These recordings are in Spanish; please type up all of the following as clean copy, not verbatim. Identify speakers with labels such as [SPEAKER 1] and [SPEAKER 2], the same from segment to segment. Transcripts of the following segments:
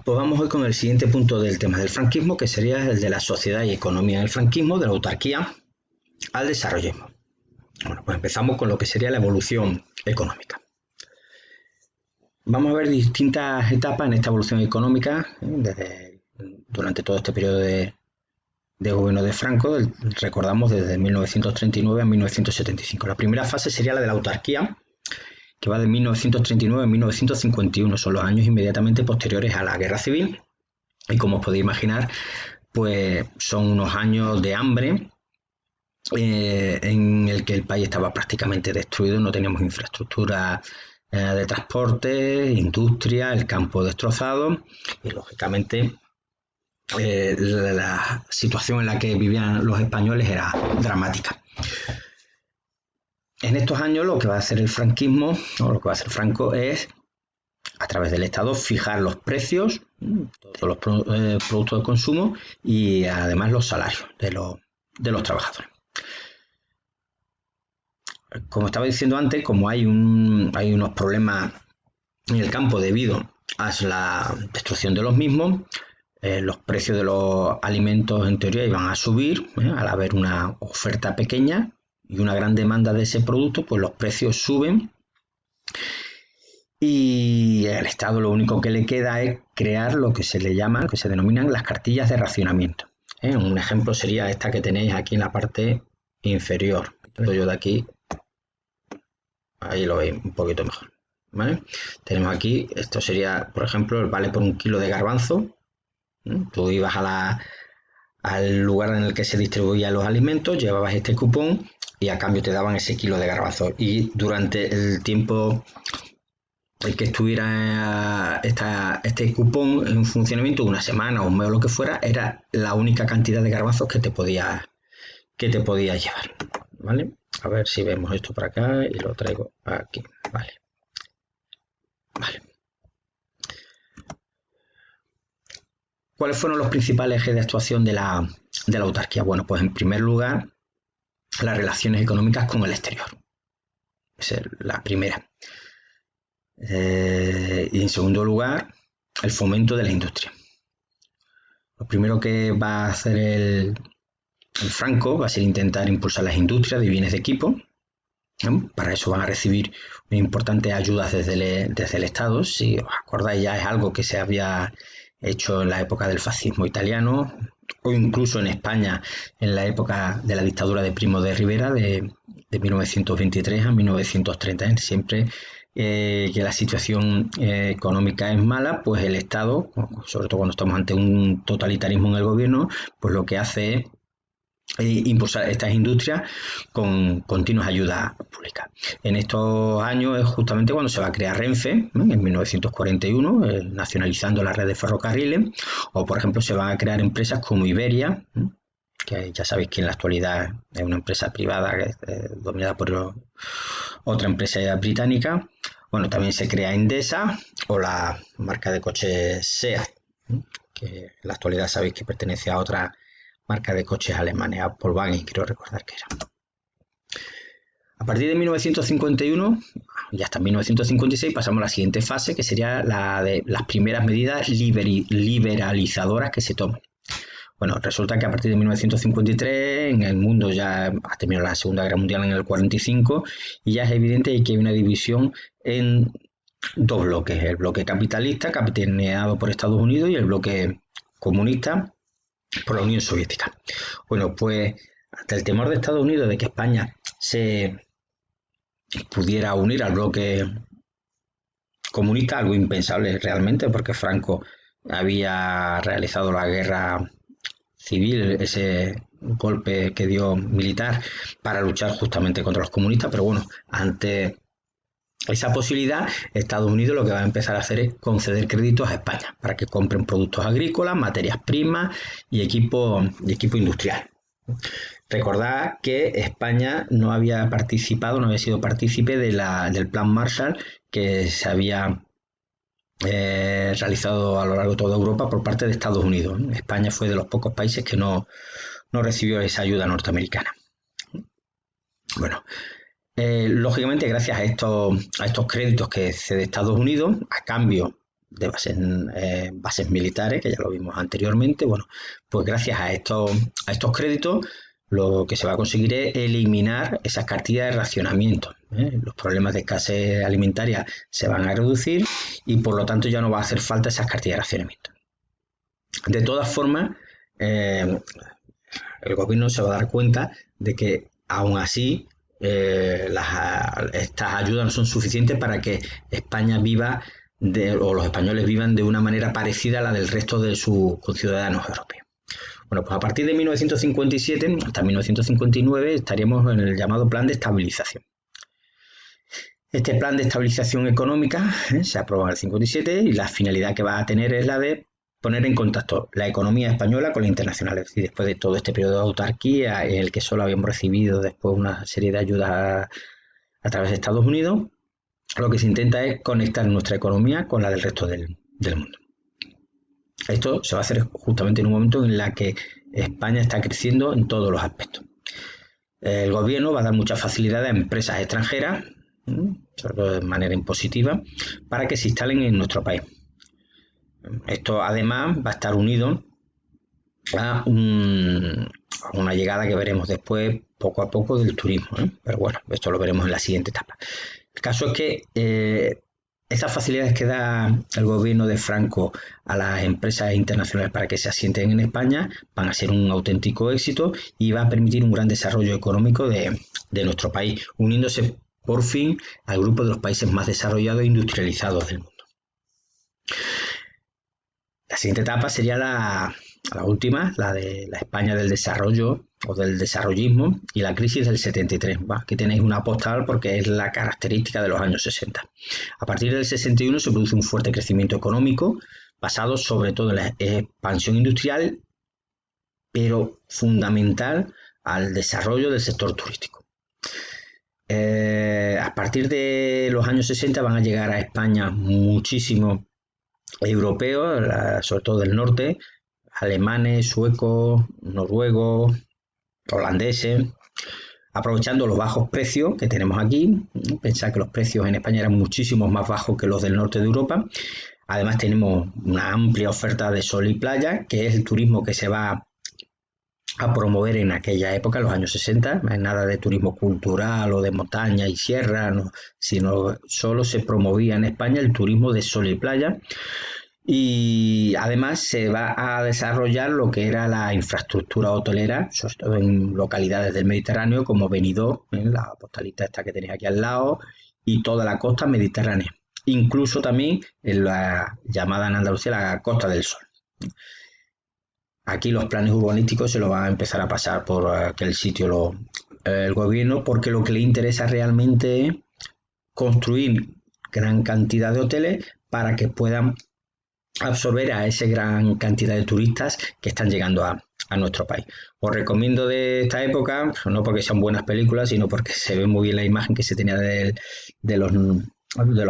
[SPEAKER 1] pues vamos hoy con el siguiente punto del tema del franquismo, que sería el de la sociedad y economía del franquismo, de la autarquía al desarrollismo. Bueno, pues empezamos con lo que sería la evolución económica. Vamos a ver distintas etapas en esta evolución económica durante todo este periodo de gobierno de Franco, recordamos desde 1939 a 1975. La primera fase sería la de la autarquía, que va de 1939 a 1951, son los años inmediatamente posteriores a la Guerra Civil, y como os podéis imaginar, pues son unos años de hambre en el que el país estaba prácticamente destruido, no teníamos infraestructura de transporte, industria, el campo destrozado, y lógicamente la situación en la que vivían los españoles era dramática. En estos años lo que va a hacer el franquismo, o lo que va a hacer Franco, es a través del Estado fijar los precios, todos los productos de consumo y además los salarios de los trabajadores. Como estaba diciendo antes, como hay unos problemas en el campo debido a la destrucción de los mismos, los precios de los alimentos en teoría iban a subir, al haber una oferta pequeña y una gran demanda de ese producto, pues los precios suben y al Estado lo único que le queda es crear lo que se le llama, que se denominan las cartillas de racionamiento. Un ejemplo sería esta que tenéis aquí en la parte inferior. Yo de aquí, ahí lo veis un poquito mejor, ¿vale? Tenemos aquí, esto sería, por ejemplo, el vale por un kilo de garbanzo. Tú ibas al lugar en el que se distribuían los alimentos, llevabas este cupón y a cambio te daban ese kilo de garbanzo. Y durante el tiempo el que estuviera este cupón en funcionamiento, una semana o un mes o lo que fuera, era la única cantidad de garbanzos que te podías llevar, ¿vale? A ver si vemos esto por acá y lo traigo aquí, vale. ¿Cuáles fueron los principales ejes de actuación de la autarquía? Bueno, pues en primer lugar, las relaciones económicas con el exterior. Esa es la primera. Y en segundo lugar, el fomento de la industria. Lo primero que va a hacer el Franco va a ser intentar impulsar las industrias de bienes de equipo. Para eso van a recibir importantes ayudas desde el Estado. Si os acordáis, ya es algo que se había hecho en la época del fascismo italiano o incluso en España en la época de la dictadura de Primo de Rivera de 1923 a 1930. Siempre que la situación económica es mala, pues el Estado, sobre todo cuando estamos ante un totalitarismo en el gobierno, pues lo que hace es impulsar estas industrias con continuas ayudas públicas. En estos años es justamente cuando se va a crear Renfe, en 1941, nacionalizando la red de ferrocarriles, o por ejemplo se van a crear empresas como Iberia, que ya sabéis que en la actualidad es una empresa privada dominada por otra empresa británica. Bueno, también se crea Endesa o la marca de coches SEAT, que en la actualidad sabéis que pertenece a otra marca de coches alemanes, a Volkswagen, quiero recordar que era. A partir de 1951 y hasta 1956 pasamos a la siguiente fase, que sería la de las primeras medidas liberalizadoras que se toman. Bueno, resulta que a partir de 1953 en el mundo ya ha terminado la Segunda Guerra Mundial en el 45 y ya es evidente que hay una división en dos bloques: el bloque capitalista, capitaneado por Estados Unidos, y el bloque comunista por la Unión Soviética. Bueno, pues ante el temor de Estados Unidos de que España se pudiera unir al bloque comunista, algo impensable realmente, porque Franco había realizado la guerra civil, ese golpe que dio militar para luchar justamente contra los comunistas, pero bueno, ante esa posibilidad, Estados Unidos lo que va a empezar a hacer es conceder créditos a España para que compren productos agrícolas, materias primas y equipo industrial. Recordad que España no había sido partícipe del Plan Marshall que se había realizado a lo largo de toda Europa por parte de Estados Unidos. España fue de los pocos países que no recibió esa ayuda norteamericana. Bueno, lógicamente, gracias a estos créditos que cede Estados Unidos, a cambio de bases militares, que ya lo vimos anteriormente. Bueno, pues gracias a estos créditos, lo que se va a conseguir es eliminar esas cartillas de racionamiento. Los problemas de escasez alimentaria se van a reducir y por lo tanto ya no va a hacer falta esas cartillas de racionamiento. De todas formas, el gobierno se va a dar cuenta de que aún así estas ayudas no son suficientes para que España viva o los españoles vivan de una manera parecida a la del resto de sus conciudadanos europeos. Bueno, pues a partir de 1957 hasta 1959 estaríamos en el llamado Plan de Estabilización. Este plan de estabilización económica se aprobó en el 57 y la finalidad que va a tener es la de poner en contacto la economía española con la internacional. Es decir, después de todo este periodo de autarquía en el que solo habíamos recibido después una serie de ayudas a través de Estados Unidos, lo que se intenta es conectar nuestra economía con la del resto del mundo. Esto se va a hacer justamente en un momento en el que España está creciendo en todos los aspectos. El gobierno va a dar mucha facilidad a empresas extranjeras, sobre todo de manera impositiva, para que se instalen en nuestro país. Esto además va a estar unido a una llegada que veremos después poco a poco del turismo, pero bueno, esto lo veremos en la siguiente etapa. El caso es que esas facilidades que da el gobierno de Franco a las empresas internacionales para que se asienten en España van a ser un auténtico éxito y va a permitir un gran desarrollo económico de nuestro país, uniéndose por fin al grupo de los países más desarrollados e industrializados del mundo. La siguiente etapa sería la última, la de la España del desarrollo o del desarrollismo y la crisis del 73. Aquí tenéis una postal porque es la característica de los años 60. A partir del 61 se produce un fuerte crecimiento económico basado sobre todo en la expansión industrial, pero fundamental al desarrollo del sector turístico. A partir de los años 60 van a llegar a España muchísimos europeos, sobre todo del norte, alemanes, suecos, noruegos, holandeses, aprovechando los bajos precios que tenemos aquí. Pensad que los precios en España eran muchísimo más bajos que los del norte de Europa. Además tenemos una amplia oferta de sol y playa, que es el turismo que se va a promover en aquella época, en los años 60, no hay nada de turismo cultural o de montaña y sierra, no, sino solo se promovía en España el turismo de sol y playa. Y además se va a desarrollar lo que era la infraestructura hotelera, sobre todo en localidades del Mediterráneo como Benidorm, la postalita esta que tenéis aquí al lado, y toda la costa mediterránea, incluso también en la llamada en Andalucía la Costa del Sol. Aquí los planes urbanísticos se lo van a empezar a pasar por aquel sitio el gobierno, porque lo que le interesa realmente es construir gran cantidad de hoteles para que puedan absorber a esa gran cantidad de turistas que están llegando a nuestro país. Os recomiendo de esta época, no porque sean buenas películas, sino porque se ve muy bien la imagen que se tenía de los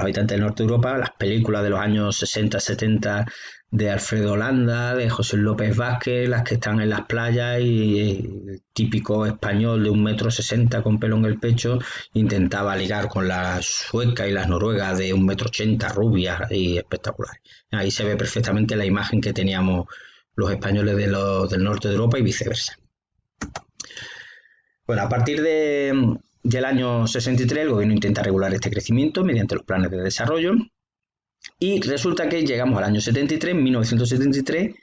[SPEAKER 1] habitantes del norte de Europa, las películas de los años 60-70 de Alfredo Landa, de José López Vázquez, las que están en las playas y el típico español de 1,60 m con pelo en el pecho intentaba ligar con las suecas y las noruegas de 1,80 m rubias y espectaculares. Ahí se ve perfectamente la imagen que teníamos los españoles del norte de Europa y viceversa. Bueno, a partir del año 63 el gobierno intenta regular este crecimiento mediante los planes de desarrollo y resulta que llegamos al año 73, 1973,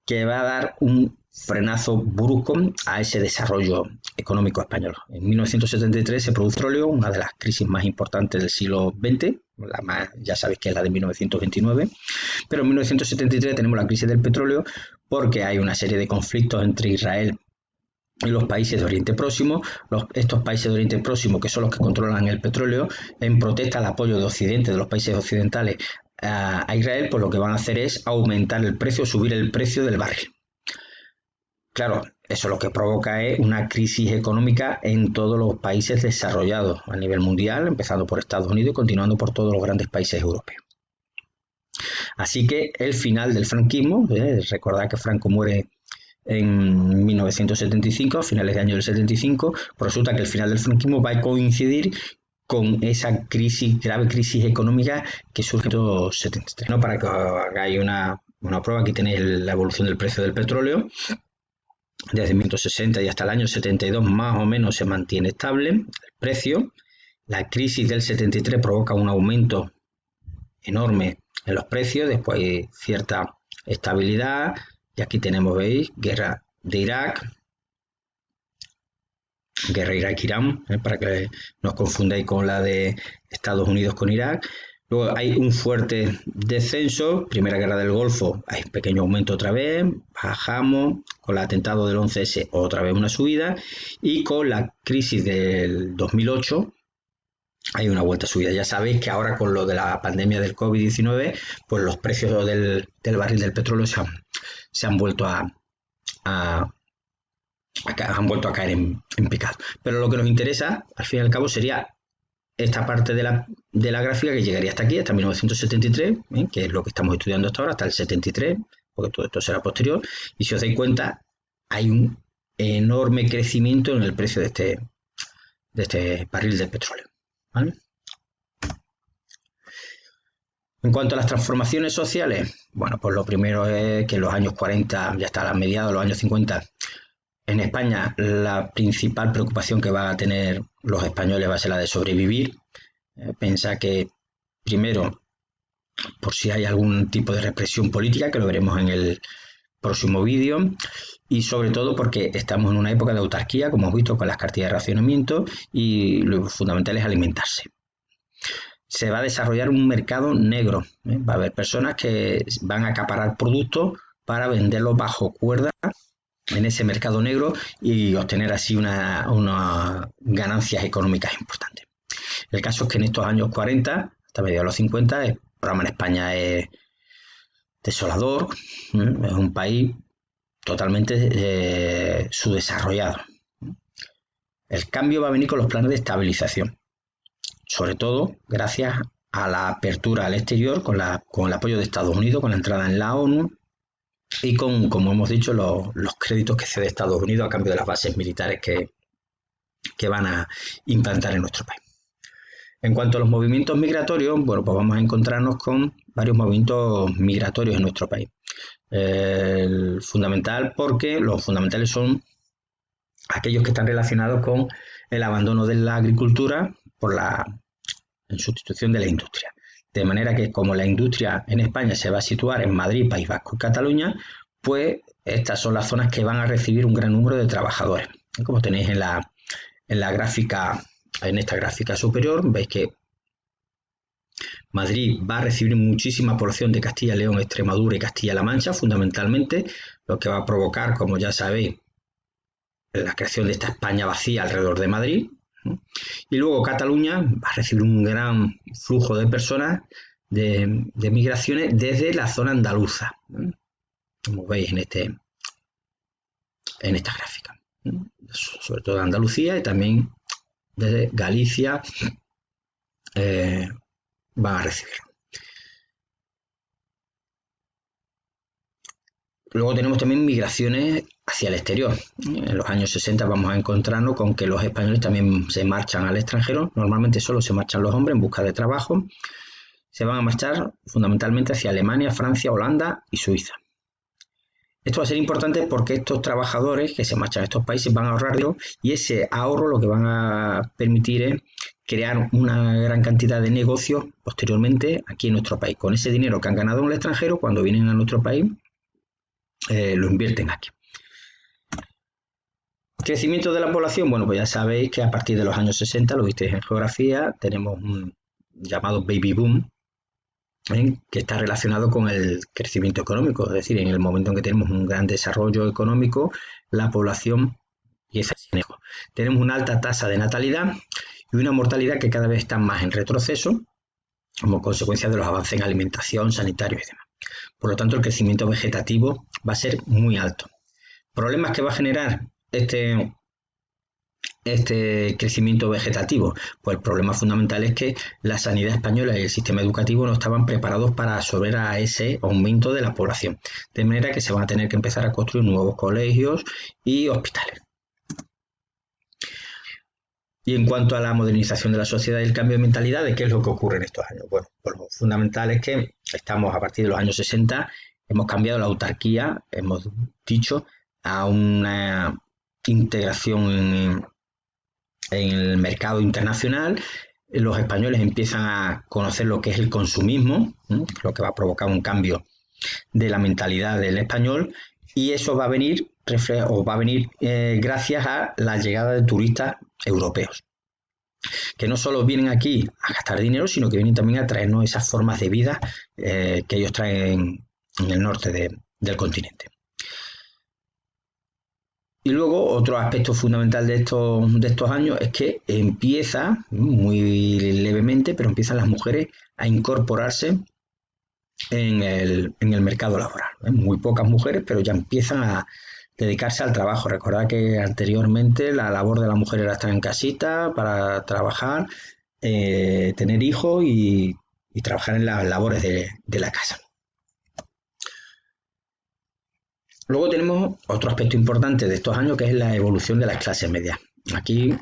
[SPEAKER 1] que va a dar un frenazo brusco a ese desarrollo económico español. En 1973 se produce petróleo, una de las crisis más importantes del siglo XX, la más, ya sabéis que es la de 1929, pero en 1973 tenemos la crisis del petróleo porque hay una serie de conflictos entre Israel y los países de Oriente Próximo. Estos países de Oriente Próximo, que son los que controlan el petróleo, en protesta al apoyo de Occidente, de los países occidentales a Israel, pues lo que van a hacer es aumentar el precio, subir el precio del barril. Claro, eso lo que provoca es una crisis económica en todos los países desarrollados a nivel mundial, empezando por Estados Unidos y continuando por todos los grandes países europeos. Así que el final del franquismo, recordad que Franco muere en 1975, a finales de año del 75, pues resulta que el final del franquismo va a coincidir con esa grave crisis económica que surge en 1973. ¿No? Para que os hagáis una prueba, aquí tenéis la evolución del precio del petróleo. Desde 1960 y hasta el año 72 más o menos se mantiene estable el precio. La crisis del 73 provoca un aumento enorme en los precios, después hay cierta estabilidad, y aquí tenemos, veis, guerra de Irak, guerra Irak-Irán, para que no os confundáis con la de Estados Unidos con Irak. Luego hay un fuerte descenso, Primera Guerra del Golfo, hay un pequeño aumento otra vez, bajamos, con el atentado del 11S otra vez una subida, y con la crisis del 2008 hay una vuelta a subida. Ya sabéis que ahora con lo de la pandemia del COVID-19, pues los precios del barril del petróleo se han vuelto han vuelto a caer en picado. Pero lo que nos interesa, al fin y al cabo, sería esta parte de la gráfica que llegaría hasta aquí, hasta 1973, que es lo que estamos estudiando hasta ahora, hasta el 73, porque todo esto será posterior. Y si os dais cuenta, hay un enorme crecimiento en el precio de este barril de petróleo. ¿Vale? En cuanto a las transformaciones sociales, bueno, pues lo primero es que en los años 40, ya hasta mediados de los años 50, en España la principal preocupación que van a tener los españoles va a ser la de sobrevivir. Pensar que, primero, por si hay algún tipo de represión política, que lo veremos en el próximo vídeo, y sobre todo porque estamos en una época de autarquía, como hemos visto con las cartillas de racionamiento, y lo fundamental es alimentarse. Se va a desarrollar un mercado negro, va a haber personas que van a acaparar productos para venderlos bajo cuerda en ese mercado negro y obtener así unas ganancias económicas importantes. El caso es que en estos años 40, hasta mediados de los 50, el programa en España es desolador, es un país totalmente subdesarrollado. El cambio va a venir con los planes de estabilización, sobre todo gracias a la apertura al exterior con el apoyo de Estados Unidos, con la entrada en la ONU y con, como hemos dicho, los créditos que cede Estados Unidos a cambio de las bases militares que van a implantar en nuestro país. En cuanto a los movimientos migratorios, bueno, pues vamos a encontrarnos con varios movimientos migratorios en nuestro país. Fundamental porque los fundamentales son aquellos que están relacionados con el abandono de la agricultura en sustitución de la industria. De manera que como la industria en España se va a situar en Madrid, País Vasco y Cataluña, pues estas son las zonas que van a recibir un gran número de trabajadores. Como tenéis en la gráfica, en esta gráfica superior, veis que Madrid va a recibir muchísima población de Castilla y León, Extremadura y Castilla-La Mancha, fundamentalmente, lo que va a provocar, como ya sabéis, la creación de esta España vacía alrededor de Madrid. Y luego Cataluña va a recibir un gran flujo de personas de migraciones desde la zona andaluza, como veis en esta gráfica, sobre todo de Andalucía y también desde Galicia van a recibir. Luego tenemos también migraciones hacia el exterior. En los años 60 vamos a encontrarnos con que los españoles también se marchan al extranjero. Normalmente solo se marchan los hombres en busca de trabajo. Se van a marchar fundamentalmente hacia Alemania, Francia, Holanda y Suiza. Esto va a ser importante porque estos trabajadores que se marchan a estos países van a ahorrar dinero y ese ahorro lo que van a permitir es crear una gran cantidad de negocios posteriormente aquí en nuestro país. Con ese dinero que han ganado en el extranjero, cuando vienen a nuestro país, lo invierten aquí. Crecimiento de la población, bueno, pues ya sabéis que a partir de los años 60, lo visteis en geografía, tenemos un llamado baby boom, que está relacionado con el crecimiento económico, es decir, en el momento en que tenemos un gran desarrollo económico, la población empieza a ser mejor. Tenemos una alta tasa de natalidad y una mortalidad que cada vez está más en retroceso, como consecuencia de los avances en alimentación, sanitario y demás. Por lo tanto, el crecimiento vegetativo va a ser muy alto. ¿Problemas que va a generar este crecimiento vegetativo? Pues el problema fundamental es que la sanidad española y el sistema educativo no estaban preparados para absorber a ese aumento de la población. De manera que se van a tener que empezar a construir nuevos colegios y hospitales. Y en cuanto a la modernización de la sociedad y el cambio de mentalidades, ¿qué es lo que ocurre en estos años? Bueno, pues lo fundamental es que estamos a partir de los años 60, hemos cambiado la autarquía, hemos dicho, a una integración en el mercado internacional. Los españoles empiezan a conocer lo que es el consumismo, lo que va a provocar un cambio de la mentalidad del español, y eso va a venir gracias a la llegada de turistas europeos, que no solo vienen aquí a gastar dinero, sino que vienen también a traernos esas formas de vida que ellos traen en el norte del continente. Y luego otro aspecto fundamental de estos años es que empieza, muy levemente, pero empiezan las mujeres a incorporarse en el mercado laboral. Muy pocas mujeres, pero ya empiezan a dedicarse al trabajo. Recordad que anteriormente la labor de la mujer era estar en casita para trabajar, tener hijos y trabajar en las labores de la casa. Luego tenemos otro aspecto importante de estos años, que es la evolución de las clases medias. Aquí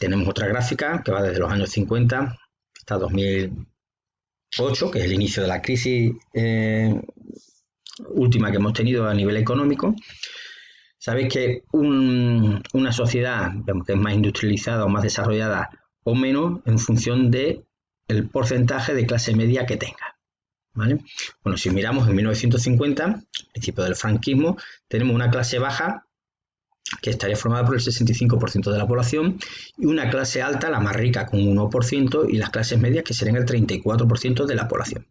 [SPEAKER 1] tenemos otra gráfica que va desde los años 50 hasta 2008, que es el inicio de la crisis última que hemos tenido a nivel económico. Sabéis que una sociedad que es más industrializada o más desarrollada o menos en función del porcentaje de clase media que tenga. ¿Vale? Bueno, si miramos en 1950, principio del franquismo, tenemos una clase baja que estaría formada por el 65% de la población y una clase alta, la más rica, con un 1%, y las clases medias, que serían el 34% de la población.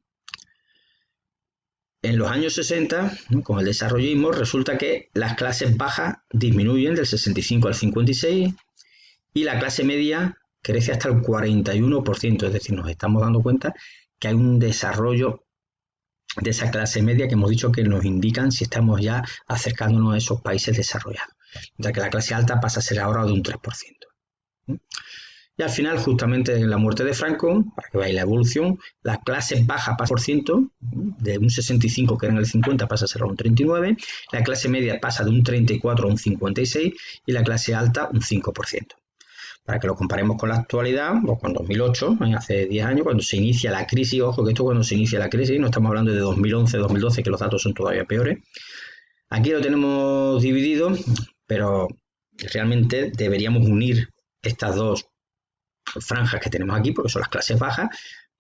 [SPEAKER 1] En los años 60, con el desarrollismo, resulta que las clases bajas disminuyen del 65 al 56 y la clase media crece hasta el 41%, es decir, nos estamos dando cuenta que hay un desarrollo de esa clase media que hemos dicho que nos indican si estamos ya acercándonos a esos países desarrollados, ya que la clase alta pasa a ser ahora de un 3%. Y al final, justamente en la muerte de Franco, para que veáis la evolución, la clase baja pasa por ciento, de un 65 que era en el 50 pasa a ser a un 39, la clase media pasa de un 34 a un 56 y la clase alta un 5%. Para que lo comparemos con la actualidad, o con 2008, hace 10 años, cuando se inicia la crisis. Ojo que esto cuando se inicia la crisis, no estamos hablando de 2011, 2012, que los datos son todavía peores. Aquí lo tenemos dividido, pero realmente deberíamos unir estas dos franjas que tenemos aquí, porque son las clases bajas.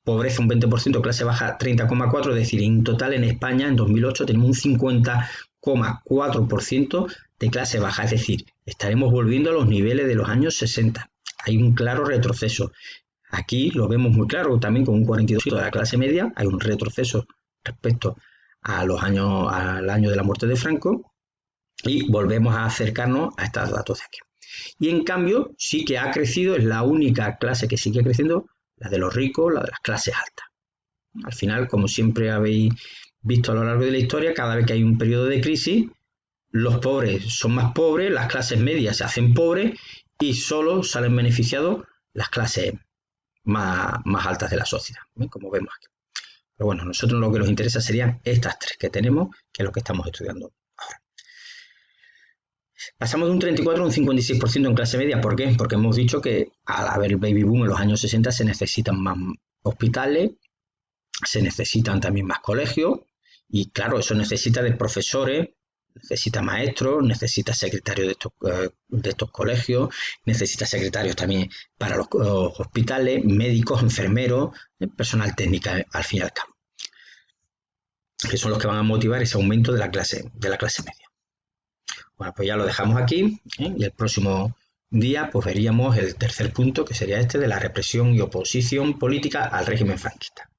[SPEAKER 1] Pobreza un 20%, clase baja 30,4%, es decir, en total en España en 2008 tenemos un 50,4% de clase baja, es decir, estaremos volviendo a los niveles de los años 60. Hay un claro retroceso. Aquí lo vemos muy claro, también con un 42% de la clase media, hay un retroceso respecto a al año de la muerte de Franco y volvemos a acercarnos a estos datos de aquí. Y en cambio, sí que ha crecido, es la única clase que sigue creciendo, la de los ricos, la de las clases altas. Al final, como siempre habéis visto a lo largo de la historia, cada vez que hay un periodo de crisis, los pobres son más pobres, las clases medias se hacen pobres y solo salen beneficiados las clases más altas de la sociedad, como vemos aquí. Pero bueno, a nosotros lo que nos interesa serían estas tres que tenemos, que es lo que estamos estudiando ahora. Pasamos de un 34 a un 56% en clase media. ¿Por qué? Porque hemos dicho que al haber el baby boom en los años 60 se necesitan más hospitales, se necesitan también más colegios y claro, eso necesita de profesores, necesita maestros, necesita secretarios de estos colegios, necesita secretarios también para los hospitales, médicos, enfermeros, personal técnico al fin y al cabo, que son los que van a motivar ese aumento de la clase media. Bueno, pues ya lo dejamos aquí, y el próximo día pues veríamos el tercer punto, que sería este de la represión y oposición política al régimen franquista.